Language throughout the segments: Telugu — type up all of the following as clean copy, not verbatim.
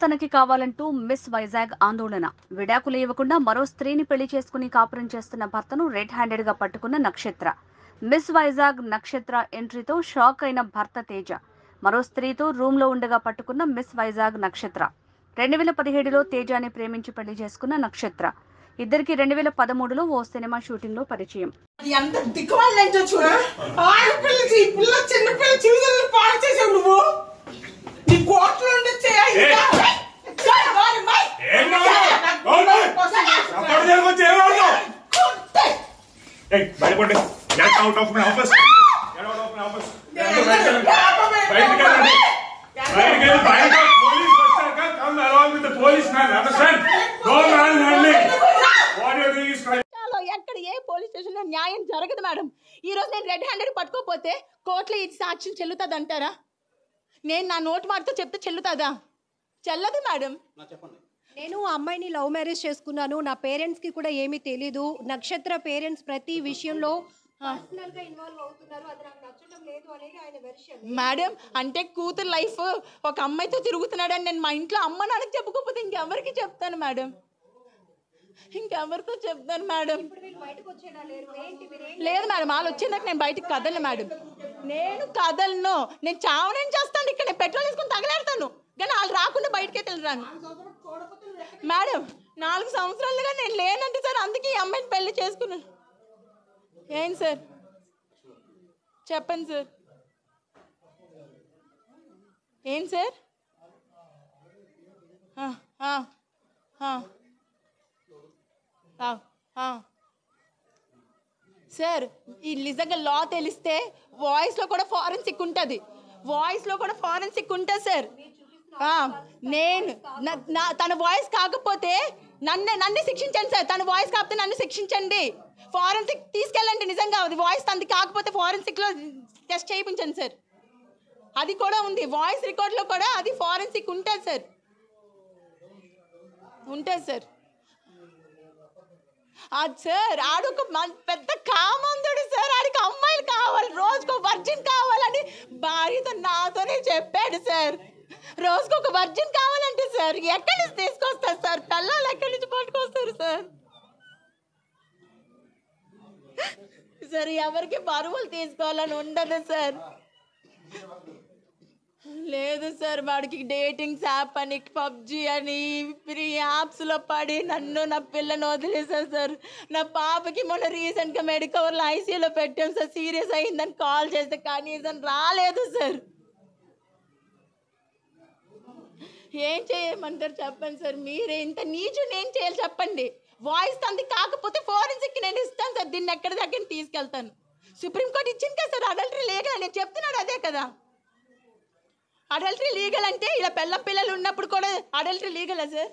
తనకి కావాలంటూ మిస్ వైజాగ్ ఆందోళన. విడాకులు ఇవ్వకుండా మరో స్త్రీని పెళ్లి చేసుకుని కాపురం చేస్తున్న భర్తను రెడ్ హ్యాండెడ్ గా పట్టుకున్న నక్షత్ర. మిస్ వైజాగ్ నక్షత్ర ఎంట్రీతో షాక్ అయిన భర్త తేజ. మరో స్త్రీతో రూమ్ లో ఉండగా పట్టుకున్న మిస్ వైజాగ్ నక్షత్ర. 2017లో తేజాని ప్రేమించి పెళ్లి చేసుకున్న నక్షత్ర. ఇద్దరికి 2013లో ఓ సినిమా షూటింగ్ లో పరిచయం. Get out of my office. Get out of my office. Police come along with the policeman. Understand? Don't manhandling. What you are doing is crime. ఎక్కడ ఏ పోలీస్ స్టేషన్ లో న్యాయం జరగదు మేడం. ఈ రోజు నేను రెడ్ హ్యాండెడ్ పట్టుకోపోతే కోర్టులో ఇది సాక్ష్యం చెల్లుతుంది అంటారా? నేను నా నోటి మాటతో చెప్తే చెల్లుతుందా? చెల్లదు మేడం. నేను ఆ అమ్మాయిని లవ్ మ్యారేజ్ చేసుకున్నాను. నా పేరెంట్స్కి కూడా ఏమీ తెలీదు. నక్షత్ర పేరెంట్స్ ప్రతి విషయంలో పర్సనల్గా ఇన్వాల్వ్ అవుతున్నారు. అది నాకు నచ్చడం లేదు అనేది ఆయన వెర్షన్. మేడం అంటే కూతురు లైఫ్ ఒక అమ్మాయితో తిరుగుతున్నాడని నేను మా ఇంట్లో అమ్మ నాన్నకి చెప్పుకోకపోతే ఇంకెవరికి చెప్తాను మేడం? ఇంకెవరితో చెప్తాను మేడం? లేదు మేడం, వాళ్ళు వచ్చేందుకు నేను బయటకు కదలను మేడం. నేను కదలను. నేను చావనేం చేస్తాను. ఇక్కడ నేను పెట్రోల్ వేసుకుని తగలేడతాను కానీ వాళ్ళు రాకుండా బయటకే వెళ్ళరాను మేడం. 4 సంవత్సరాలుగా నేను లేనంటే సార్, అందుకే ఈ అమ్మాయిని పెళ్లి చేసుకున్నాను. ఏం సార్ చెప్పండి సార్. ఏం సార్? సార్ ఈ నిజంగా లా తెలిస్తే వాయిస్లో కూడా ఫారెన్సిక్ ఉంటుంది. వాయిస్లో కూడా ఫారెన్సిక్ ఉంటుంది సార్. నేను తన వాయిస్ కాకపోతే నన్ను శిక్షించండి సార్. తన వాయిస్ కాకపోతే నన్ను శిక్షించండి. ఫారెన్సిక్ తీసుకెళ్ళండి. నిజంగా అది వాయిస్ తనది కాకపోతే ఫారెన్సిక్లో టెస్ట్ చేయించండి సార్. అది కూడా ఉంది వాయిస్ రికార్డ్లో కూడా. అది ఫారెన్సిక్ ఉంటుంది సార్. ఉంటుంది సార్. అది సార్ ఆడొక పెద్ద కామందుడు సార్. ఆడికి అమ్మాయిలు కావాలి, రోజుకు వర్జిన్ కావాలని భార్యతో నాతోనే చెప్పాడు సార్. రోజుకు ఒక వర్జిన్ కావాలంటే సార్ ఎక్కడి నుంచి తీసుకొస్తారు సార్? పిల్లలు ఎక్కడి నుంచి పట్టుకొస్తారు సార్? సార్ ఎవరికి బరువులు తీసుకోవాలని ఉండదు సార్. లేదు సార్, వాడికి డేటింగ్స్ యాప్ అని, పబ్జి అని, ఫ్రీ యాప్స్లో పడి నన్ను నా పిల్లని వదిలేసారు సార్. నా పాపకి మొన్న రీసెంట్గా మెడికవర్లో ఐసీయూలో పెట్టాం సార్. సీరియస్ అయిందని కాల్ చేస్తే కనీసం రాలేదు సార్. ఏం చేయమంటారు చెప్పండి సార్? మీరే ఇంత నీచుని ఏం చేయాలి చెప్పండి? వాయిస్ తంది కాకపోతే ఫోరెన్సిక్ నేను ఇస్తాను సార్. దీన్ని ఎక్కడి దగ్గర తీసుకెళ్తాను. సుప్రీంకోర్టు ఇచ్చింది కదా సార్ అడల్టరీ లీగల్ అని. చెప్తున్నాడు అదే కదా. అడల్టరీ లీగల్ అంటే ఇలా పిల్లలు ఉన్నప్పుడు కూడా అడల్టరీ లీగలా సార్?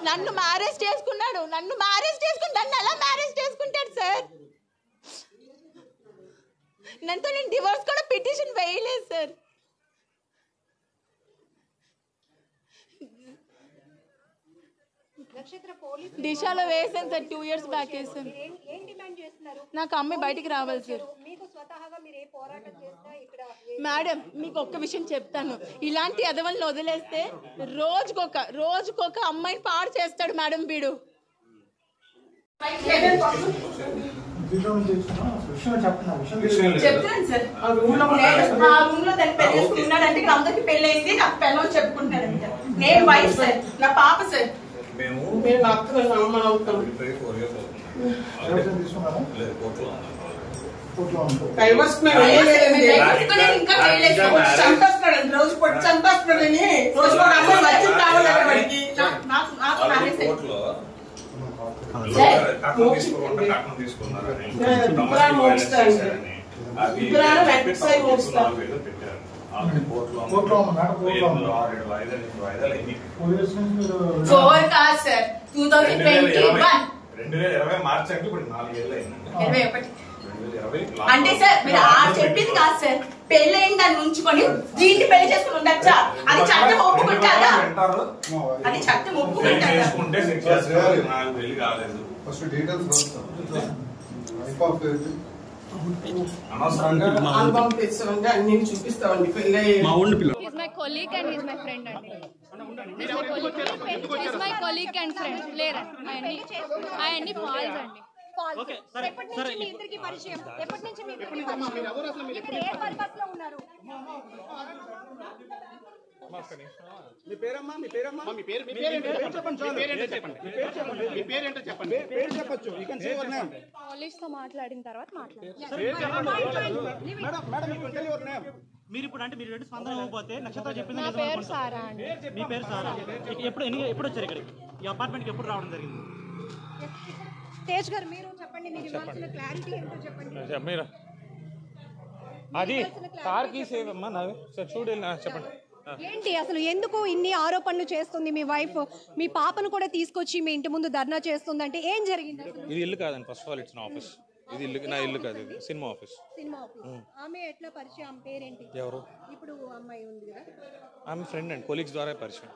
నన్ను మ్యారేజ్ చేసుకున్నాడు. నన్ను ఎలా మ్యారేజ్ చేసుకుంటాడు సార్? నన్నుతో నేను డివోర్స్ కూడా పిటిషన్ వేయలేదు సార్. దిశాలో వేసాను సార్. 2 years బ్యాక్ వేసాను. నాకు అమ్మాయి బయటికి రావాలి సార్. మేడం మీకు ఒక్క విషయం చెప్తాను. ఇలాంటి అదవలను వదిలేస్తే రోజుకొక అమ్మాయిని పాడు చేస్తాడు మేడం వీడు. చెప్తాను సార్. ఆ రూమ్ లో దాన్ని పెళ్లి చేసుకున్నాడంటే అందరికి పెళ్లి అయింది. నాకు పెళ్ళని చెప్పుకుంటున్నాడంట. నేను వైఫ్ సార్, నా పాప సార్. రోజు పొట్టి చంపేస్తున్నాడని రోజు ఒక అమ్మాయి వచ్చి కావాలి. అంటే సార్ మీరు చెప్పింది కాదు సార్. పెళ్ళైన దాన్ని ఉంచుకొని దీన్ని పెళ్లి చేసుకుని ఉండొచ్చా? అది చట్టం ఒప్పుకుంటారా? అది చట్టం ఒప్పుకుంటారా? అనవసరంగా ఆల్బమ్ తెచ్చామంటే అన్ని చూపిస్తామండి పెళ్ళి He's my colleague and he's my friend అండి. He's my colleague and friend. లేరా ఆయన్ని ఫాల్స్ అండి. ఎప్పటి నుంచి మీ ఇద్దరికి పరిచయం? ఎప్పటి నుంచి మీ ఇద్దరికి పరిచయం? ఇప్పుడు ఏ పర్పస్ లో ఉన్నారు? మీ పేరమ్మా మీ పేరమ్మా మీ పేరు చెప్పండి పేరు చెప్పొచ్చు you can say your name police తో మాట్లాడిన తర్వాత మాట్లాడతాం. Madam you can tell your name. మీరు ఇప్పుడు అంటే మీరు రెండు స్పందన ఇవ్వకపోతే నక్షత్ర చెప్పింది నా పేరు సారా అండి. మీ పేరు సారా. ఎప్పుడు వచ్చారు ఇక్కడికి? ఈ అపార్ట్మెంట్కి ఎప్పుడు రావడం జరిగింది? తేజ్ గారు మీరు చెప్పండి, మీరు ఇవ్వాల్సిన క్లారిటీ ఏంటో చెప్పండి. మీరు అది కార్కి సేవ్ అమ్మా నావి చూడు చెప్పండి. ఏంటి అసలు ఎందుకు ఇన్ని ఆరోపణలు చేస్తుంది మీ వైఫ్? మీ పాపను కూడా తీసుకొచ్చి మీ ఇంటి ముందు ధర్నా చేస్తుందంటే ఏం జరిగింది? ఇది ఇల్లు కాదండి, ఫస్ట్ ఆఫ్ ఆల్ ఇట్స్ నా ఆఫీస్. ఇది ఇల్లు, నా ఇల్లు కాదు, ఇది సినిమా ఆఫీస్. Cinema office. ఆమె ఎట్లా పరిచయం? ఆమె పేరేంటి? ఎవరు? ఇప్పుడు అమ్మాయి ఉంది కదా, ఆమె ఫ్రెండ్ అండి, కొలీగ్స్ ద్వారా పరిచయం.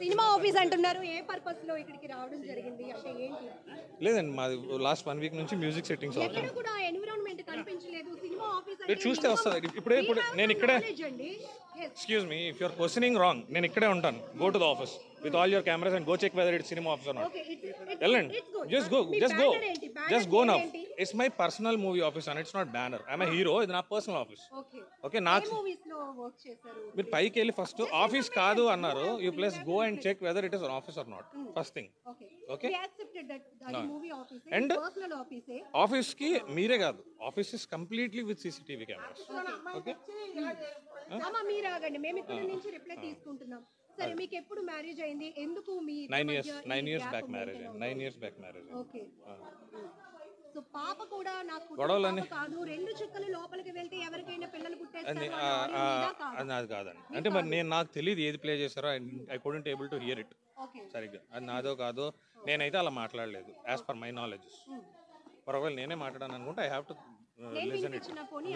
సినిమా ఆఫీస్ అంటున్నారు. ఏ పర్పస్ లో ఇక్కడికి రావడం జరిగింది అంటే ఏంటి? లేదండి, మాది లాస్ట్ 1 వీక్ నుంచి మ్యూజిక్ సెట్టింగ్స్ ఎక్కడ అవుతుంది. కూడా ఎన్విరాన్మెంట్ కనిపించలేదు. సినిమా ఆఫీస్ మీరు చూస్తే వస్తుంది. ఇప్పుడు నేను ఇక్కడే, అండి. Excuse me, if you're questioning wrong, నేను ఇక్కడే ఉంటాను. Go to the office with all your cameras and go check whether it's cinema office or not. వెళ్ళండి, just go now. It's my personal movie office and it's not banner. I'm a hero, ఇది నా పర్సనల్ ఆఫీస్. ఓకే, నాకు మీరు పైకి వెళ్ళి ఫస్ట్ ఆఫీస్ కాదు అన్నారు. You please go and check whether it is an office or not, first thing. Okay, and office కి మీరే కాదు, office is completely with CCTV cameras. Okay, మీరు ఆగండి, మేము ఇక్కడ నుంచి రిప్లై తీసుకుంటున్నాం. సరే, మీకు ఎప్పుడు మ్యారేజ్ అయింది? ఎందుకు మీ 9 years బ్యాక్ మ్యారేజ్ అయింది. 9 years బ్యాక్ మ్యారేజ్ అయింది. ఓకే. సో పాప కూడా నాకు గొడవలని కాదు, 2 చుక్కలు లోపలికి వెళ్తే ఎవరికైనా పిల్లలు పుట్టేస్తారు. అది కాదండి. అంటే మరి నాకు తెలియదు ఏది ప్లే చేశారో. I couldn't able to hear it సరిగ్గా. అది నాదో కాదో నేనైతే అలా మాట్లాడలేదు యాజ్ పర్ మై నాలెడ్జ్. ఒకవేళ నేనే మాట్లాడాను అనుకుంటే I have to listen it.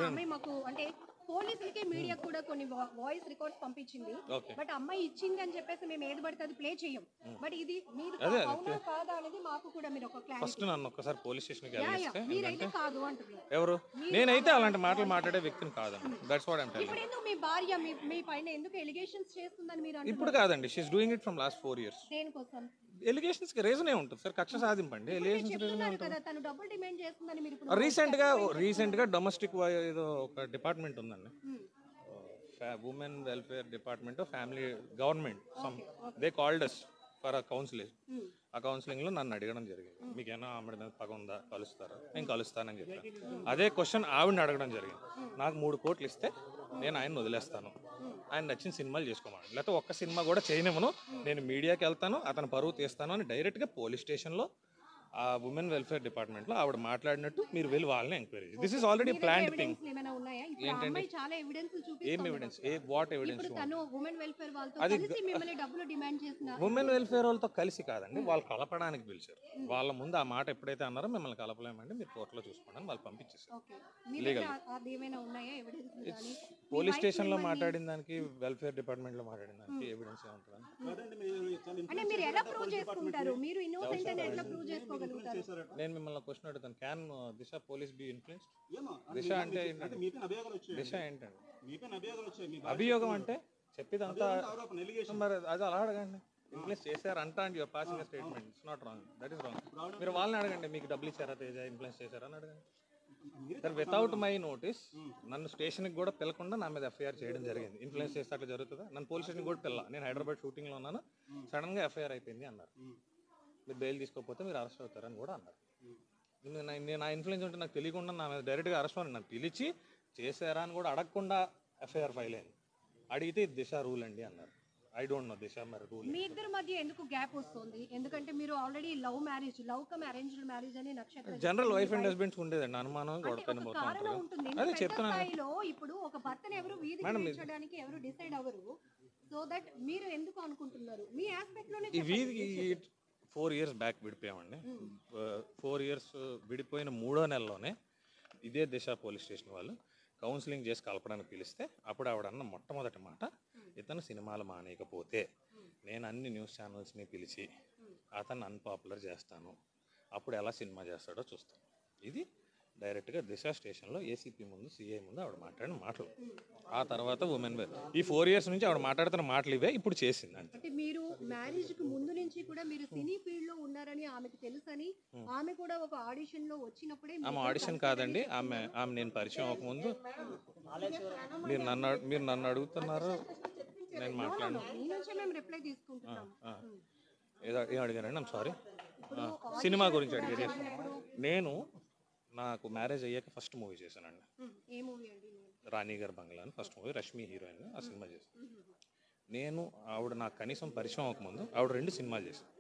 అమ్మాయి మాకు అంటే పోలీసులకి మీడియా కూడా కొన్ని వాయిస్ రికార్డ్స్ పంపించింది. బట్ అమ్మాయి ఇచ్చింది అని చెప్పేసి మేము ఏది పడితే అది ప్లే చేయం. బట్ ఇది మీరు అవునా కాదా అనేది మాకు కూడా మీరు ఒక క్లారిటీ. ఫస్ట్ నన్ను ఒక్కసారి పోలీస్ స్టేషన్కి వెళ్ళిస్తే. మీరైతే కాదు అంటున్నారు. ఎవరు? నేనైతే అలాంటి మాటలు మాట్లాడే వ్యక్తిని కాదండి. That's what I'm telling. ఇప్పుడు ఎందుకు మీ భార్య మీ పైన ఎందుకు ఎలిగేషన్స్ చేస్తుందని మీరు అంటున్నారు? ఇప్పుడు కాదండి, she is doing it from last 4 years. దేనికోసం? ఎలిగేషన్స్ కి రీజన్ ఏ ఉంటుంది సార్, కక్ష సాధింపండి. ఎలిగేషన్స్ రీజన్ ఏ ఉంటుంది. తను డబుల్ డిమాండ్ చేస్తుందని మీరు ఇప్పుడు రీసెంట్ గా డొమెస్టిక్ ఏదో ఒక డిపార్ట్మెంట్ ఉందండి, women welfare department, family government, they called us for a counselling. ఆ కౌన్సిలింగ్ లో నన్ను అడగడం జరిగింది, మీకేనా ఆవిడ మీద పగ ఉందా, కలుస్తారా? నేను కలుస్తానని చెప్పాను. అదే క్వశ్చన్ ఆవిడని అడగడం జరిగింది. నాకు 3 కోట్లు ఇస్తే నేను ఆయన వదిలేస్తాను, ఆయన నచ్చిన సినిమాలు చేసుకోమని, లేకపోతే ఒక్క సినిమా కూడా చేయనివ్వను, నేను మీడియాకి వెళ్తాను, అతను పరువు తీస్తాను అని డైరెక్ట్గా పోలీస్ స్టేషన్లో ఆ ఉమెన్ వెల్ఫేర్ డిపార్ట్మెంట్లో ఆవిడ మాట్లాడినట్టు మీరు వెళ్ళి వాళ్ళని enquiry. This is already planned thing. ఏంటండి? ఏం ఎవిడెన్స్? What evidence? అది ఉమెన్ వెల్ఫేర్ వాళ్ళతో కలిసి కాదండి, వాళ్ళు కలపడానికి పిలిచారు. వాళ్ళ ముందు ఆ మాట ఎప్పుడైతే అన్నారో మిమ్మల్ని కలపలేమండి, మీరు కోర్టులో చూసుకోండి వాళ్ళు పంపించేసారు. లీగల్ పోలీస్ స్టేషన్లో మాట్లాడిన దానికి, వెల్ఫేర్ డిపార్ట్మెంట్లో మాట్లాడిన దానికి ఎవిడెన్స్ ఏముంటుందని. నేను మిమ్మల్ని క్వశ్చన్ అడుగుతాను, can Disha police be influenced? Disha అంటే దిశ ఏంటండి? అభియోగం అంటే చెప్పేదంతా మరి అది అలా అడగండి. ఇన్ఫ్లుయెన్స్ చేశారంట and your passing statement, it's not wrong, that is wrong. మీరు వాళ్ళని అడగండి, మీకు డబ్బులు ఇచ్చారా తేజ, ఇన్ఫ్లుయెన్స్ చేశారా అని అడగండి. సార్, వితౌట్ మై నోటీస్ నన్ను స్టేషన్కి కూడా పిలకుండా నా మీద FIR చేయడం జరిగింది. ఇన్ఫ్లుయెన్స్ చేస్తే అట్లా జరుగుతుందా? నన్ను పోలీస్ స్టేషన్కి కూడా పిల్ల, నేను హైదరాబాద్ షూటింగ్లో ఉన్నాను, సడన్గా FIR అయిపోయింది అన్నారు. మీరు బెయిల్ తీసుకోకపోతే మీరు అరెస్ట్ అవుతారని కూడా అన్నారు. నేను ఆ ఇన్ఫ్లుయెన్స్ ఉంటే నాకు తెలియకుండా నా మీద డైరెక్ట్గా అరెస్ట్ అవ్వండి, నన్ను పిలిచి చేశారా అని కూడా అడగకుండా FIR ఫైల్ అయింది. అడిగితే దిశ రూల్ అండి అన్నారు. ఐ డోంట్ నో దిశ మరి రూల్. మీ ఇద్దరి మధ్య ఎందుకు గ్యాప్ వస్తుంది? ఎందుకంటే మీరు already love come arranged marriage అని నక్షత్ర జనరల్ వైఫ్ అండ్ హస్బెండ్స్ ఉండేదండి, అనుమానం గొడవ ఉంటుంది. అదే చెప్తున్నాను. ఇప్పుడు ఒక భర్తను ఎవరు వీధికి ఎవరు డిసైడ్ అవ్వరు. సో దట్ మీరు ఎందుకు అనుకుంటున్నారు? మీ ఆస్పెక్ట్ లోనే ఈ వీధికి 4 years బ్యాక్ విడిపోయామండి. 4 years విడిపోయిన 3వ నెలలోనే ఇదే దిశ పోలీస్ స్టేషన్ వాళ్ళు కౌన్సిలింగ్ చేసి కలపడానికి పిలిస్తే అప్పుడు ఆవిడన్న మొట్టమొదటి మాట, ఇతను సినిమాలు మానేయకపోతే నేను అన్ని న్యూస్ ఛానల్స్ని పిలిచి అతను అన్పాపులర్ చేస్తాను, అప్పుడు ఎలా సినిమా చేస్తాడో చూస్తాను. ఇది డైరెక్ట్గా దిశ స్టేషన్లో ఏసీపీ ముందు సిఐ ముందు ఆవిడ మాట్లాడిన మాటలు. ఆ తర్వాత ఉమెన్ ఈ 4 years నుంచి ఆవిడ మాట్లాడుతున్న మాటలు ఇవే ఇప్పుడు చేసింది. అంటే మీరు మ్యారేజ్కి ముందు నుంచి కూడా మీరు సినీ ఫీల్డ్లో ఉన్నారని ఆమెకు తెలుసని ఆమె కూడా ఒక ఆడిషన్లో వచ్చినప్పుడే ఆమె ఆడిషన్ కాదండి, ఆమె నేను పరిచయం అవ్వకముందు మీరు నన్ను అడుగుతున్నారు, నేను మాట్లాడను. మేము రిప్లై తీసుకుంటున్నాం. ఏం అడిగానండి? సారీ, సినిమా గురించి అడిగారు. నేను నాకు మ్యారేజ్ అయ్యాక ఫస్ట్ మూవీ చేశానండి, రాణి గారి బంగ్లా అని ఫస్ట్ మూవీ, రష్మి హీరోయిన్. ఆ సినిమా చేశాను నేను. ఆవిడ నాకు కనీసం పరిచయం అవ్వకముందు ఆవిడ 2 సినిమాలు చేశాను.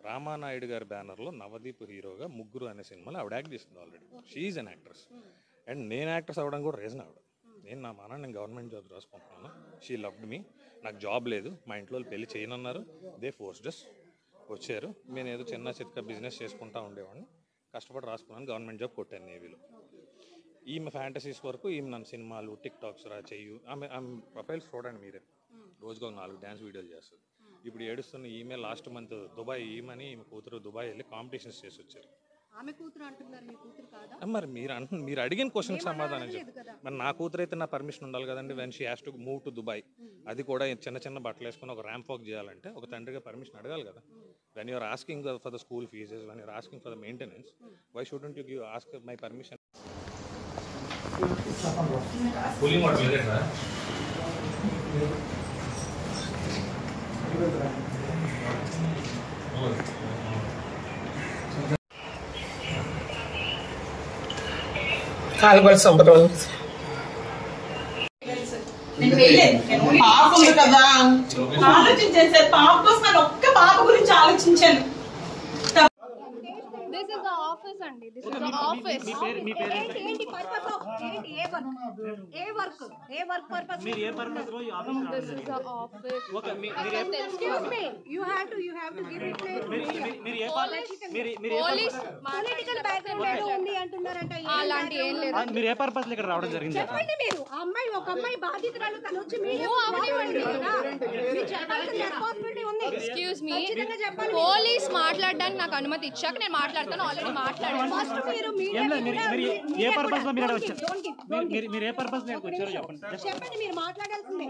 రామానాయుడు గారి బ్యానర్లో నవదీప్ హీరోగా ముగ్గురు అనే సినిమాలో ఆవిడ యాక్ట్ చేసింది already. She's an actress. And నేను యాక్ట్రెస్ అవ్వడం కూడా రీజన్ ఆవిడ. నేను గవర్నమెంట్ జాబ్ రాసుకుంటున్నాను. She loved me. నాకు జాబ్ లేదు, మా ఇంట్లో పెళ్లి చేయనన్నారు. దే ఫోర్స్డ్ వచ్చారు. నేను ఏదో చిన్న చిత్క బిజినెస్ చేసుకుంటూ ఉండేవాడిని. కష్టపడి రాసుకున్నాను, గవర్నమెంట్ జాబ్ కొట్టాను నేవీలో. ఈమె ఫ్యాంటసీస్ వరకు ఈమె నన్ను సినిమాలు, టిక్ టాక్స్ చెయ్యు. ఆమె ప్రొఫైల్స్ చూడండి మీరే, రోజుకు ఒక 4 డ్యాన్స్ వీడియోలు చేస్తుంది. ఇప్పుడు ఏడుస్తున్న ఈమె లాస్ట్ మంత్ దుబాయ్ ఈమె కూతురు దుబాయ్ వెళ్ళి కాంపిటీషన్స్ చేసి వచ్చారు. ఆమె కూతురు అంటున్నారు, మీ కూతురు కాదా? మరి మీరు అడిగిన క్వశ్చన్కి సమాధానం చెప్పి, మరి నా కూతురు అయితే నా పర్మిషన్ ఉండాలి కదండి. When she has to move to Dubai, అది కూడా చిన్న బట్టలు వేసుకొని ఒక ర్యాంప్ వాక్ చేయాలంటే ఒక తండ్రిగా పర్మిషన్ అడగాలి కదా. When you're asking for the school fees, when you're asking for the maintenance, why shouldn't you ask my permission? కాలుగోలు సంబరం పాప ఉంది కదా, ఆలోచించాను సార్. పాప కోసం ఒక్క పాప గురించి ఆలోచించాను. దిస్ ఇస్ ద ఆఫీస్ అండి. This is the office. ఏంటి పర్పస్ ఆఫ్ ఏంటి? ఏ వర్క్ పర్పస్? మీరు ఏ పర్పస్ లో ఈ ఆఫీస్ రావడం this is the office. Okay, excuse me, you have to give it మీరు ఏ పోలీస్ పొలిటికల్ బ్యాక్గ్రౌండ్ ఏదో ఉంది అంటున్నారంట. అలాంటి ఏం లేదు. మీరు ఏ పర్పస్ లో ఇక్కడ రావడం జరిగింది? చెప్పండి మీరు. ఒక అమ్మాయి బాధితురాలు, తను వచ్చి మీడియా అవనివ్వండి కదా, మీరు చెప్పాల్సిన రెస్పాన్సిబిలిటీ ఉంది. ఎక్స్క్యూజ్ మీ, ఖచ్చితంగా చెప్పాలి. పోలీస్ మాట్లాడడానికి నాకు అనుమతి ఇచ్చాక నేను మాట్లాడతాను. ఆల్రెడీ మాట్లాడాను. ఫస్ట్ మీరు ఏ పర్పస్ లో మీరు వచ్చారు? మీరు ఏ పర్పస్ లో వచ్చారో చెప్పండి. చెప్పండి, మీరు మాట్లాడాల్సిందే.